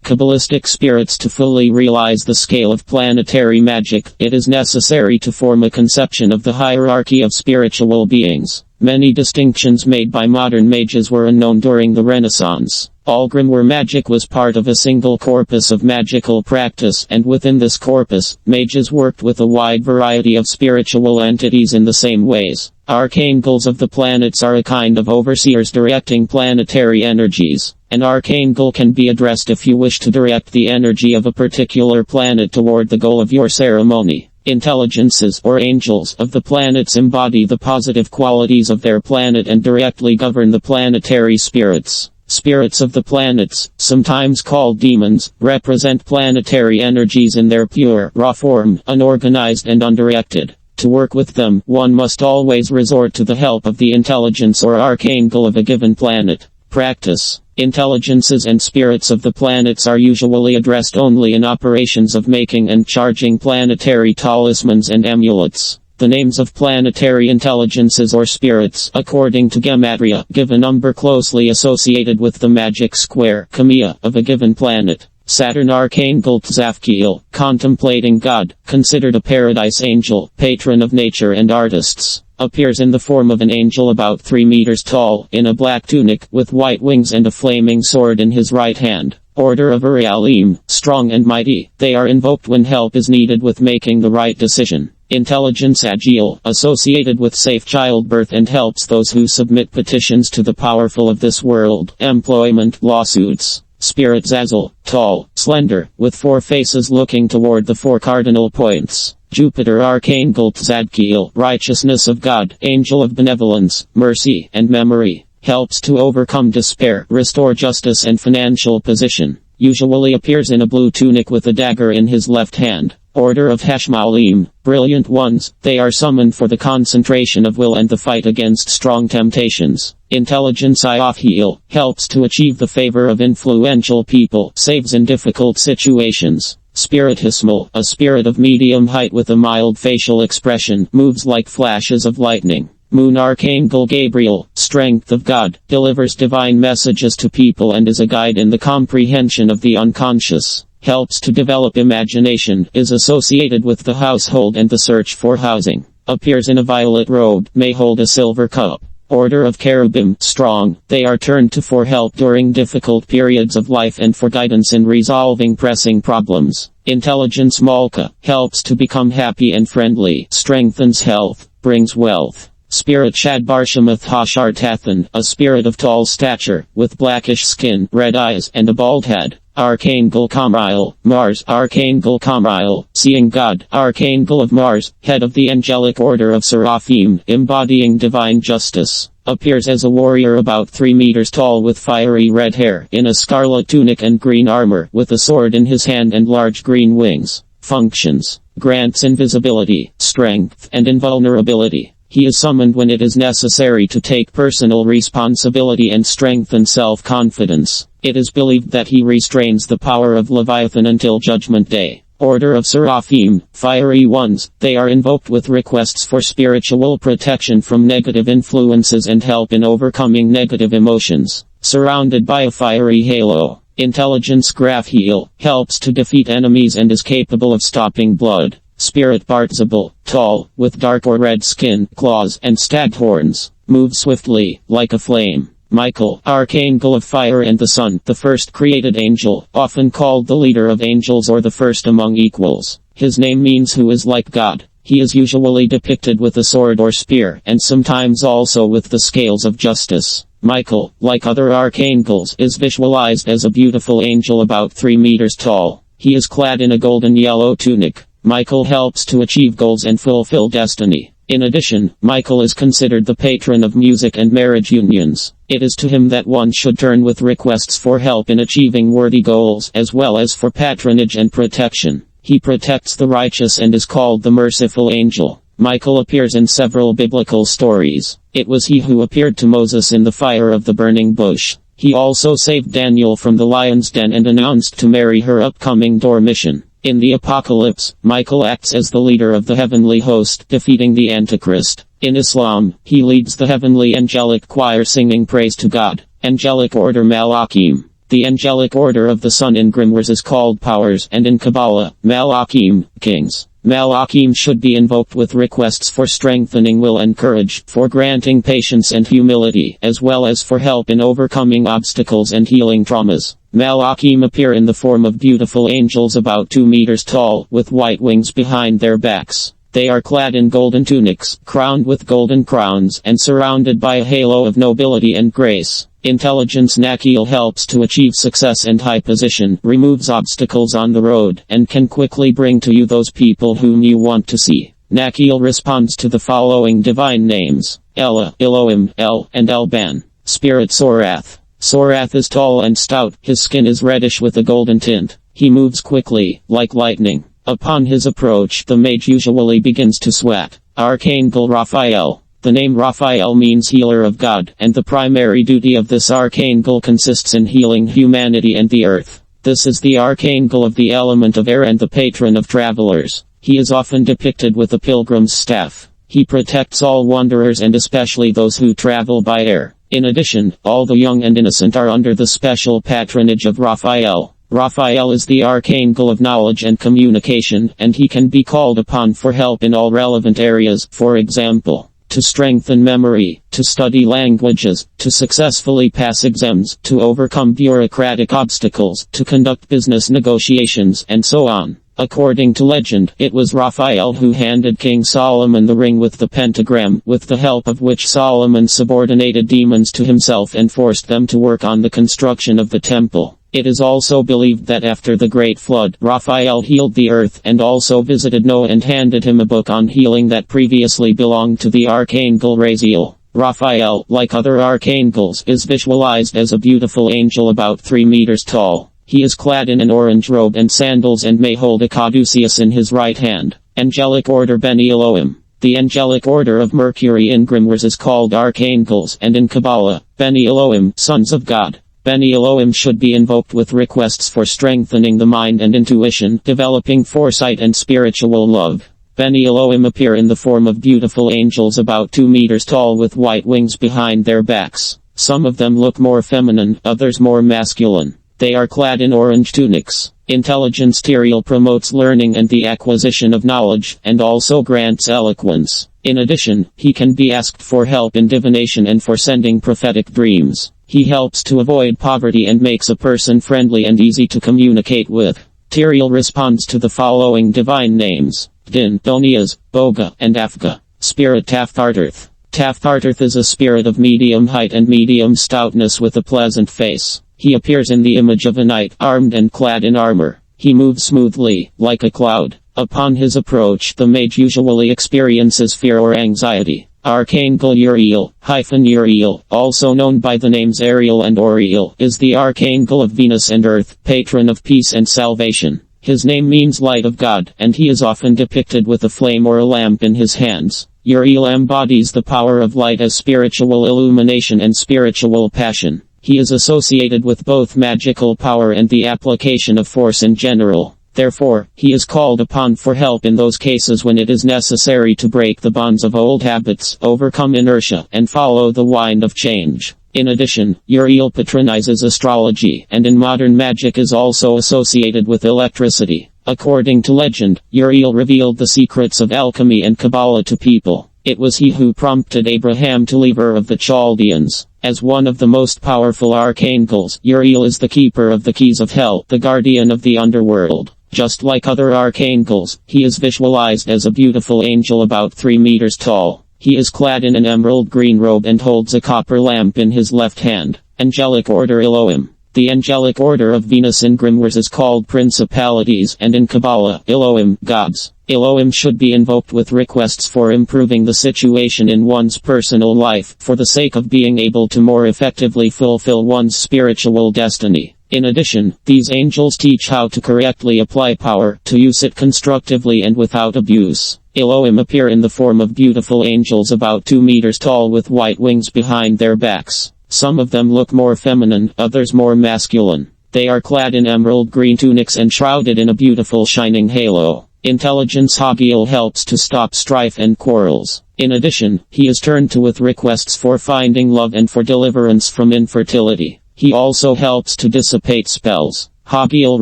Kabbalistic spirits. To fully realize the scale of planetary magic, it is necessary to form a conception of the hierarchy of spiritual beings. Many distinctions made by modern mages were unknown during the Renaissance. All grimoire magic was part of a single corpus of magical practice, and within this corpus, mages worked with a wide variety of spiritual entities in the same ways. Archangels of the planets are a kind of overseers directing planetary energies. An archangel can be addressed if you wish to direct the energy of a particular planet toward the goal of your ceremony. Intelligences, or angels, of the planets embody the positive qualities of their planet and directly govern the planetary spirits. Spirits of the planets, sometimes called demons, represent planetary energies in their pure, raw form, unorganized and undirected. To work with them, one must always resort to the help of the intelligence or archangel of a given planet. Practice. Intelligences and spirits of the planets are usually addressed only in operations of making and charging planetary talismans and amulets. The names of planetary intelligences or spirits, according to Gematria, give a number closely associated with the magic square, Kamael, of a given planet. Saturn Archangel Tzaphkiel, contemplating God, considered a paradise angel, patron of nature and artists, appears in the form of an angel about 3 meters tall, in a black tunic, with white wings and a flaming sword in his right hand. Order of Aralim, strong and mighty, they are invoked when help is needed with making the right decision. Intelligence Agiel, associated with safe childbirth and helps those who submit petitions to the powerful of this world. Employment, lawsuits. Spirit Zazel, tall, slender, with 4 faces looking toward the 4 cardinal points. Jupiter Archangel Tzadkiel, righteousness of God, angel of benevolence, mercy, and memory. Helps to overcome despair, restore justice and financial position. Usually appears in a blue tunic with a dagger in his left hand. Order of Hashmalim, brilliant ones, they are summoned for the concentration of will and the fight against strong temptations. Intelligence Iophiel, helps to achieve the favor of influential people, saves in difficult situations. Spirit Hismael, a spirit of medium height with a mild facial expression, moves like flashes of lightning. Moon Archangel Gabriel, strength of God, delivers divine messages to people and is a guide in the comprehension of the unconscious. Helps to develop imagination, is associated with the household and the search for housing. Appears in a violet robe, may hold a silver cup. Order of Cherubim, strong, they are turned to for help during difficult periods of life and for guidance in resolving pressing problems. Intelligence Malkah, helps to become happy and friendly, strengthens health, brings wealth. Spirit Shad Barshemoth Ha-Shartathan, a spirit of tall stature, with blackish skin, red eyes, and a bald head. Archangel Kamael, Mars, Archangel Kamael, seeing God, Archangel of Mars, head of the angelic order of Seraphim, embodying divine justice. Appears as a warrior about 3 meters tall with fiery red hair, in a scarlet tunic and green armor, with a sword in his hand and large green wings. Functions. Grants invisibility, strength, and invulnerability. He is summoned when it is necessary to take personal responsibility and strengthen self-confidence. It is believed that he restrains the power of Leviathan until Judgment Day. Order of Seraphim, fiery ones, they are invoked with requests for spiritual protection from negative influences and help in overcoming negative emotions. Surrounded by a fiery halo. Intelligence Graphiel, helps to defeat enemies and is capable of stopping blood. Spirit Bartzabel, tall, with dark or red skin, claws, and stag horns. Moves swiftly, like a flame. Michael, Archangel of Fire and the Sun, the first created angel, often called the leader of angels or the first among equals. His name means who is like God. He is usually depicted with a sword or spear, and sometimes also with the scales of justice. Michael, like other archangels, is visualized as a beautiful angel about 3 meters tall. He is clad in a golden yellow tunic. Michael helps to achieve goals and fulfill destiny. In addition, Michael is considered the patron of music and marriage unions. It is to him that one should turn with requests for help in achieving worthy goals, as well as for patronage and protection. He protects the righteous and is called the merciful angel. Michael appears in several biblical stories. It was he who appeared to Moses in the fire of the burning bush. He also saved Daniel from the lion's den and announced to Mary her upcoming door mission. In the Apocalypse, Michael acts as the leader of the heavenly host, defeating the Antichrist. In Islam, he leads the heavenly angelic choir singing praise to God. Angelic order Malachim. The angelic order of the sun in grimoires is called powers, and in Kabbalah, Malachim, kings. Malachim should be invoked with requests for strengthening will and courage, for granting patience and humility, as well as for help in overcoming obstacles and healing traumas. Malachim appear in the form of beautiful angels about 2 meters tall, with white wings behind their backs. They are clad in golden tunics, crowned with golden crowns, and surrounded by a halo of nobility and grace. Intelligence Nakhiel helps to achieve success and high position, removes obstacles on the road, and can quickly bring to you those people whom you want to see. Nakhiel responds to the following divine names: Ella, Elohim, El, and Elban. Spirit Sorath. Sorath is tall and stout, his skin is reddish with a golden tint. He moves quickly, like lightning. Upon his approach, the mage usually begins to sweat. Archangel Raphael. The name Raphael means healer of God, and the primary duty of this archangel consists in healing humanity and the earth. This is the archangel of the element of air and the patron of travelers. He is often depicted with a pilgrim's staff. He protects all wanderers and especially those who travel by air. In addition, all the young and innocent are under the special patronage of Raphael. Raphael is the archangel of knowledge and communication, and he can be called upon for help in all relevant areas, for example, to strengthen memory, to study languages, to successfully pass exams, to overcome bureaucratic obstacles, to conduct business negotiations, and so on. According to legend, it was Raphael who handed King Solomon the ring with the pentagram, with the help of which Solomon subordinated demons to himself and forced them to work on the construction of the temple. It is also believed that after the Great Flood, Raphael healed the earth and also visited Noah and handed him a book on healing that previously belonged to the Archangel Raziel. Raphael, like other archangels, is visualized as a beautiful angel about 3 meters tall. He is clad in an orange robe and sandals and may hold a caduceus in his right hand. Angelic Order Beni Elohim. The angelic order of Mercury in grimoires is called Archangels, and in Kabbalah, Beni Elohim, sons of God. Beni Elohim should be invoked with requests for strengthening the mind and intuition, developing foresight and spiritual love. Beni Elohim appear in the form of beautiful angels about 2 meters tall with white wings behind their backs. Some of them look more feminine, others more masculine. They are clad in orange tunics. Intelligence Tiriel promotes learning and the acquisition of knowledge, and also grants eloquence. In addition, he can be asked for help in divination and for sending prophetic dreams. He helps to avoid poverty and makes a person friendly and easy to communicate with. Tiriel responds to the following divine names: Din, Donias, Boga, and Afga. Spirit Taphthartharath. Taphthartharath is a spirit of medium height and medium stoutness with a pleasant face. He appears in the image of a knight, armed and clad in armor. He moves smoothly, like a cloud. Upon his approach, the mage usually experiences fear or anxiety. Archangel Uriel, also known by the names Ariel and Oriel, is the archangel of Venus and Earth, patron of peace and salvation. His name means light of God, and he is often depicted with a flame or a lamp in his hands. Uriel embodies the power of light as spiritual illumination and spiritual passion. He is associated with both magical power and the application of force in general. Therefore, he is called upon for help in those cases when it is necessary to break the bonds of old habits, overcome inertia, and follow the wind of change. In addition, Uriel patronizes astrology, and in modern magic is also associated with electricity. According to legend, Uriel revealed the secrets of alchemy and Kabbalah to people. It was he who prompted Abraham to leave Ur of the Chaldeans. As one of the most powerful archangels, Uriel is the keeper of the keys of hell, the guardian of the underworld. Just like other archangels, he is visualized as a beautiful angel about 3 meters tall. He is clad in an emerald green robe and holds a copper lamp in his left hand. Angelic Order Elohim. The angelic order of Venus in grimoires is called principalities, and in Kabbalah, Elohim, gods. Elohim should be invoked with requests for improving the situation in one's personal life, for the sake of being able to more effectively fulfill one's spiritual destiny. In addition, these angels teach how to correctly apply power, to use it constructively and without abuse. Elohim appear in the form of beautiful angels about 2 meters tall with white wings behind their backs. Some of them look more feminine, others more masculine. They are clad in emerald green tunics and shrouded in a beautiful shining halo. Intelligence Hagiel helps to stop strife and quarrels. In addition, he is turned to with requests for finding love and for deliverance from infertility. He also helps to dissipate spells. Hagiel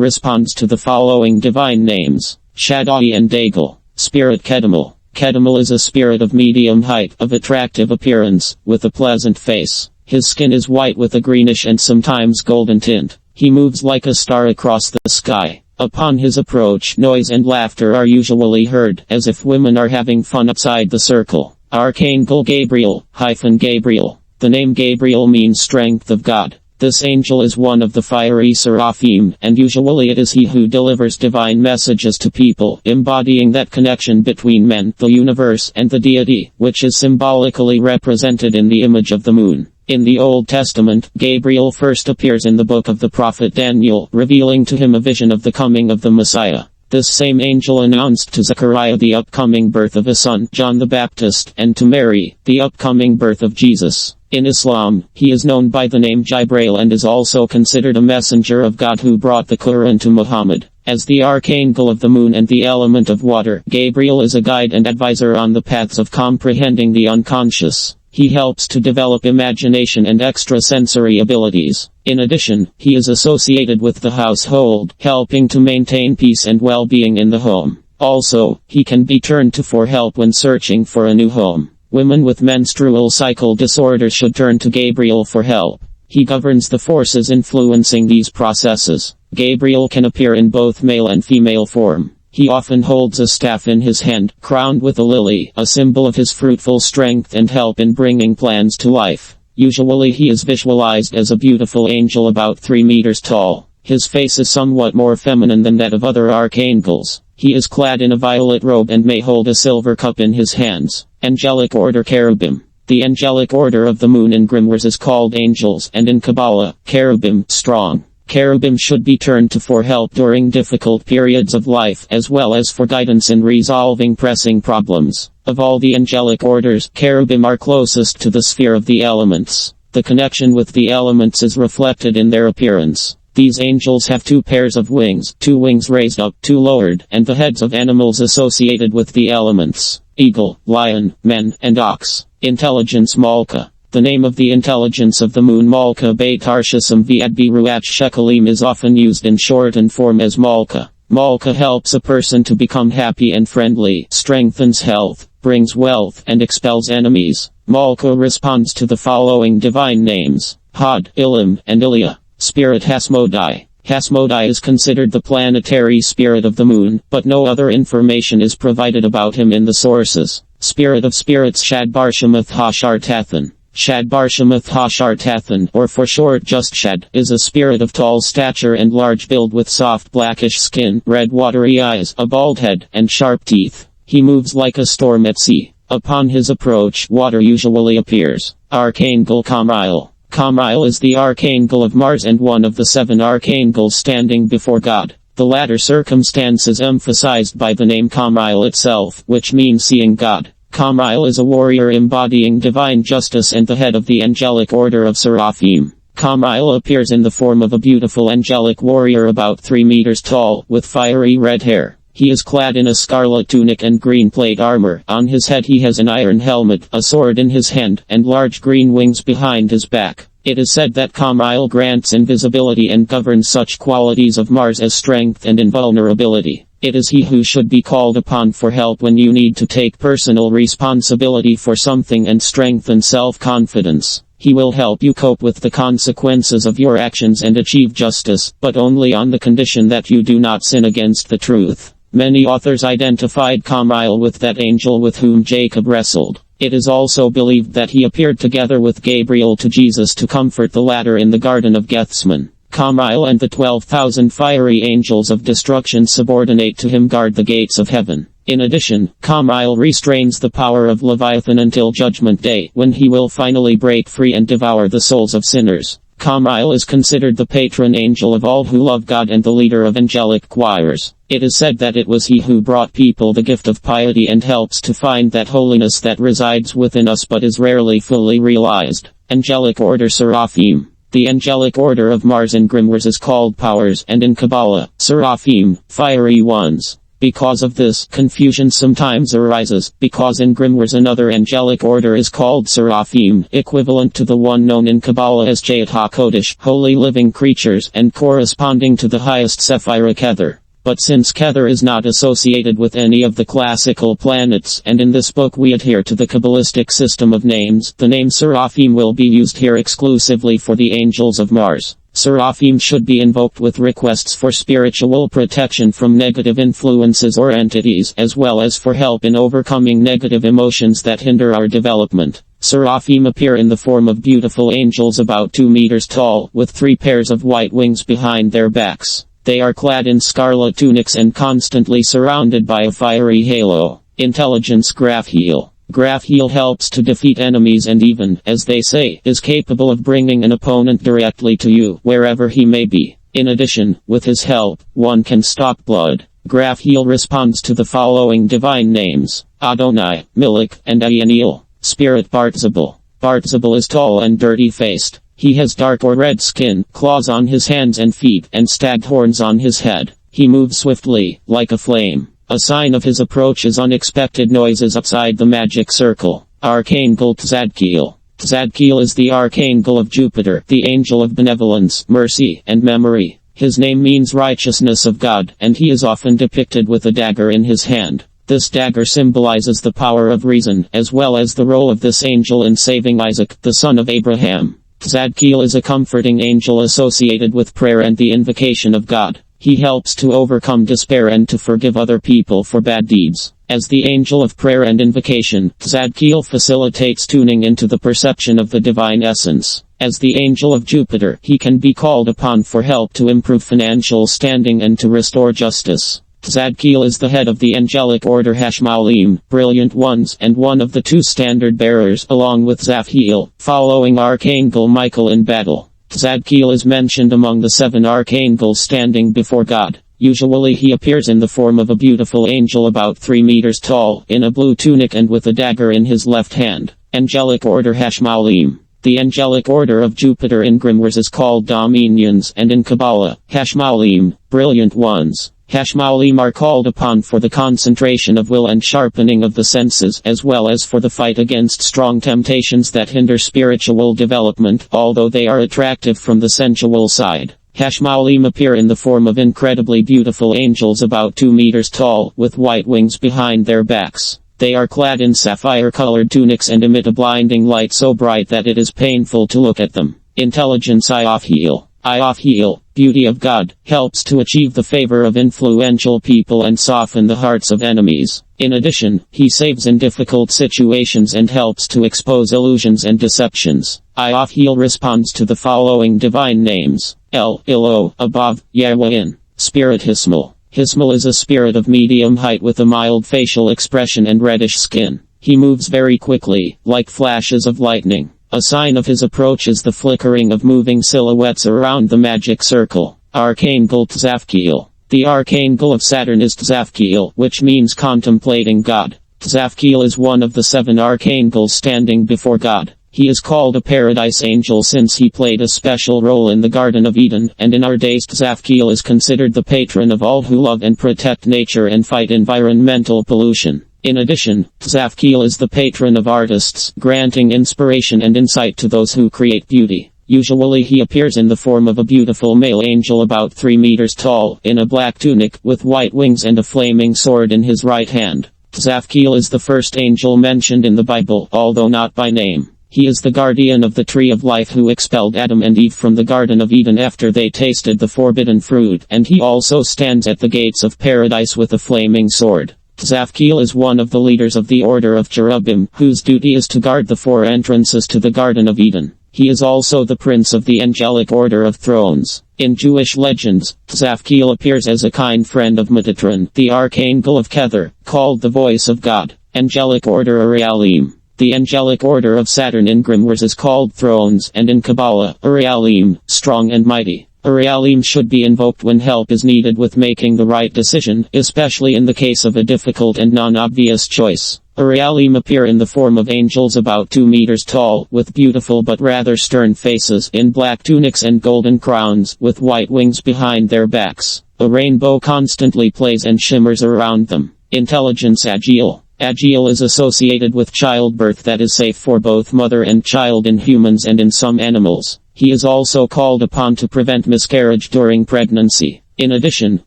responds to the following divine names: Shaddai and Agiel. Spirit Kedemel. Kedemel is a spirit of medium height, of attractive appearance, with a pleasant face. His skin is white with a greenish and sometimes golden tint. He moves like a star across the sky. Upon his approach, noise and laughter are usually heard, as if women are having fun outside the circle. Archangel Gabriel. The name Gabriel means strength of God. This angel is one of the fiery Seraphim, and usually it is he who delivers divine messages to people, embodying that connection between men, the universe, and the deity, which is symbolically represented in the image of the moon. In the Old Testament, Gabriel first appears in the book of the prophet Daniel, revealing to him a vision of the coming of the Messiah. This same angel announced to Zechariah the upcoming birth of a son, John the Baptist, and to Mary, the upcoming birth of Jesus. In Islam, he is known by the name Gabriel and is also considered a messenger of God who brought the Quran to Muhammad. As the archangel of the moon and the element of water, Gabriel is a guide and advisor on the paths of comprehending the unconscious. He helps to develop imagination and extrasensory abilities. In addition, he is associated with the household, helping to maintain peace and well-being in the home. Also, he can be turned to for help when searching for a new home. Women with menstrual cycle disorders should turn to Gabriel for help. He governs the forces influencing these processes. Gabriel can appear in both male and female form. He often holds a staff in his hand, crowned with a lily, a symbol of his fruitful strength and help in bringing plans to life. Usually he is visualized as a beautiful angel about 3 meters tall. His face is somewhat more feminine than that of other archangels. He is clad in a violet robe and may hold a silver cup in his hands. Angelic Order Cherubim. The angelic order of the moon in grimoires is called angels, and in Kabbalah, cherubim, strong. Cherubim should be turned to for help during difficult periods of life, as well as for guidance in resolving pressing problems. Of all the angelic orders, cherubim are closest to the sphere of the elements. The connection with the elements is reflected in their appearance. These angels have 2 pairs of wings, 2 wings raised up, 2 lowered, and the heads of animals associated with the elements: eagle, lion, man, and ox. Intelligence Malkah. The name of the intelligence of the moon Malkah Beit Arshasam Viad Ruach Shekalim is often used in shortened form as Malkah. Malkah helps a person to become happy and friendly, strengthens health, brings wealth, and expels enemies. Malkah responds to the following divine names: Had, Ilim, and Ilia. Spirit Hasmodai. Hasmodai is considered the planetary spirit of the moon, but no other information is provided about him in the sources. Spirit of spirits Shad Barshemoth Ha-Shartathan. Shad Barshemoth Ha-Shartathan, or for short just Shad, is a spirit of tall stature and large build with soft blackish skin, red watery eyes, a bald head, and sharp teeth. He moves like a storm at sea. Upon his approach, water usually appears. Archangel Kamael. Kamael is the archangel of Mars and one of the 7 archangels standing before God. The latter circumstance is emphasized by the name Kamael itself, which means seeing God. Kamael is a warrior embodying divine justice and the head of the angelic order of Seraphim. Kamael appears in the form of a beautiful angelic warrior about 3 meters tall, with fiery red hair. He is clad in a scarlet tunic and green plate armor. On his head he has an iron helmet, a sword in his hand, and large green wings behind his back. It is said that Kamael grants invisibility and governs such qualities of Mars as strength and invulnerability. It is he who should be called upon for help when you need to take personal responsibility for something and strengthen self-confidence. He will help you cope with the consequences of your actions and achieve justice, but only on the condition that you do not sin against the truth. Many authors identified Kamael with that angel with whom Jacob wrestled. It is also believed that he appeared together with Gabriel to Jesus to comfort the latter in the Garden of Gethsemane. Kamael and the 12,000 fiery angels of destruction subordinate to him guard the gates of heaven. In addition, Kamael restrains the power of Leviathan until Judgment Day, when he will finally break free and devour the souls of sinners. Kamael is considered the patron angel of all who love God and the leader of angelic choirs. It is said that it was he who brought people the gift of piety and helps to find that holiness that resides within us but is rarely fully realized. Angelic Order Seraphim. The angelic order of Mars in grimoires is called powers, and in Kabbalah, Seraphim, fiery ones. Because of this, confusion sometimes arises, because in grimoires another angelic order is called Seraphim, equivalent to the one known in Kabbalah as Jayat HaKodesh, holy living creatures, and corresponding to the highest Sephira Kether. But since Kether is not associated with any of the classical planets, and in this book we adhere to the Kabbalistic system of names, the name Seraphim will be used here exclusively for the angels of Mars. Seraphim should be invoked with requests for spiritual protection from negative influences or entities, as well as for help in overcoming negative emotions that hinder our development. Seraphim appear in the form of beautiful angels about 2 meters tall, with 3 pairs of white wings behind their backs. They are clad in scarlet tunics and constantly surrounded by a fiery halo. Intelligence Graphiel. Graphiel helps to defeat enemies and even, as they say, is capable of bringing an opponent directly to you, wherever he may be. In addition, with his help, one can stop blood. Graphiel responds to the following divine names: Adonai, Milik, and Haniel. Spirit Bartzabel. Bartzabel is tall and dirty-faced. He has dark or red skin, claws on his hands and feet, and stag horns on his head. He moves swiftly, like a flame. A sign of his approach is unexpected noises outside the magic circle. Archangel Tzadkiel. Tzadkiel is the Archangel of Jupiter, the angel of benevolence, mercy, and memory. His name means righteousness of God, and he is often depicted with a dagger in his hand. This dagger symbolizes the power of reason, as well as the role of this angel in saving Isaac, the son of Abraham. Tzadkiel is a comforting angel associated with prayer and the invocation of God. He helps to overcome despair and to forgive other people for bad deeds. As the angel of prayer and invocation, Tzadkiel facilitates tuning into the perception of the divine essence. As the angel of Jupiter, he can be called upon for help to improve financial standing and to restore justice. Tzadkiel is the head of the angelic order Hashmalim, brilliant ones, and one of the 2 standard bearers, along with Tzaphkiel, following Archangel Michael in battle. Tzadkiel is mentioned among the 7 archangels standing before God. Usually he appears in the form of a beautiful angel about 3 meters tall, in a blue tunic and with a dagger in his left hand. Angelic order Hashmalim. The angelic order of Jupiter in grimoires is called Daemons, and in Kabbalah, Hashmalim, brilliant ones. Hashmalim are called upon for the concentration of will and sharpening of the senses, as well as for the fight against strong temptations that hinder spiritual development, although they are attractive from the sensual side. Hashmalim appear in the form of incredibly beautiful angels about 2 meters tall, with white wings behind their backs. They are clad in sapphire-colored tunics and emit a blinding light so bright that it is painful to look at them. Intelligence Iophiel. Iophiel, beauty of God, helps to achieve the favor of influential people and soften the hearts of enemies. In addition, he saves in difficult situations and helps to expose illusions and deceptions. Iophiel responds to the following divine names: El, Ilo, above, Yahweh. Spirit Hismael. Hismael is a spirit of medium height with a mild facial expression and reddish skin. He moves very quickly, like flashes of lightning. A sign of his approach is the flickering of moving silhouettes around the magic circle. Archangel Tzaphkiel. The Archangel of Saturn is Tzaphkiel, which means contemplating God. Tzaphkiel is one of the 7 archangels standing before God. He is called a paradise angel since he played a special role in the Garden of Eden, and in our days Tzaphkiel is considered the patron of all who love and protect nature and fight environmental pollution. In addition, Tzapkiel is the patron of artists, granting inspiration and insight to those who create beauty. Usually he appears in the form of a beautiful male angel about 3 meters tall, in a black tunic, with white wings and a flaming sword in his right hand. Tzapkiel is the first angel mentioned in the Bible, although not by name. He is the guardian of the tree of life who expelled Adam and Eve from the Garden of Eden after they tasted the forbidden fruit, and he also stands at the gates of paradise with a flaming sword. Tzaphkiel is one of the leaders of the Order of Cherubim, whose duty is to guard the 4 entrances to the Garden of Eden. He is also the prince of the angelic order of thrones. In Jewish legends, Tzaphkiel appears as a kind friend of Metatron, the Archangel of Kether, called the Voice of God. Angelic order Aralim. The angelic order of Saturn in grimoires is called Thrones, and in Kabbalah, Aralim, strong and mighty. Aralim should be invoked when help is needed with making the right decision, especially in the case of a difficult and non-obvious choice. Aralim appear in the form of angels about 2 meters tall, with beautiful but rather stern faces, in black tunics and golden crowns, with white wings behind their backs. A rainbow constantly plays and shimmers around them. Intelligence Agiel. Agiel is associated with childbirth that is safe for both mother and child in humans and in some animals. He is also called upon to prevent miscarriage during pregnancy. In addition,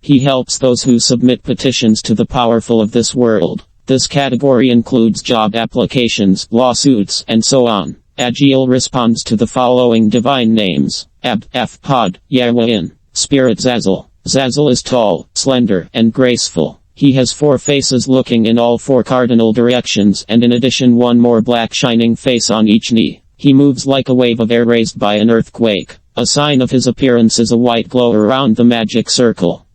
he helps those who submit petitions to the powerful of this world. This category includes job applications, lawsuits, and so on. Agiel responds to the following divine names: Ab, F, Pod, Yahweh. Spirit Zazel. Zazel is tall, slender, and graceful. He has 4 faces looking in all 4 cardinal directions, and in addition 1 more black shining face on each knee. He moves like a wave of air raised by an earthquake. A sign of his appearance is a white glow around the magic circle.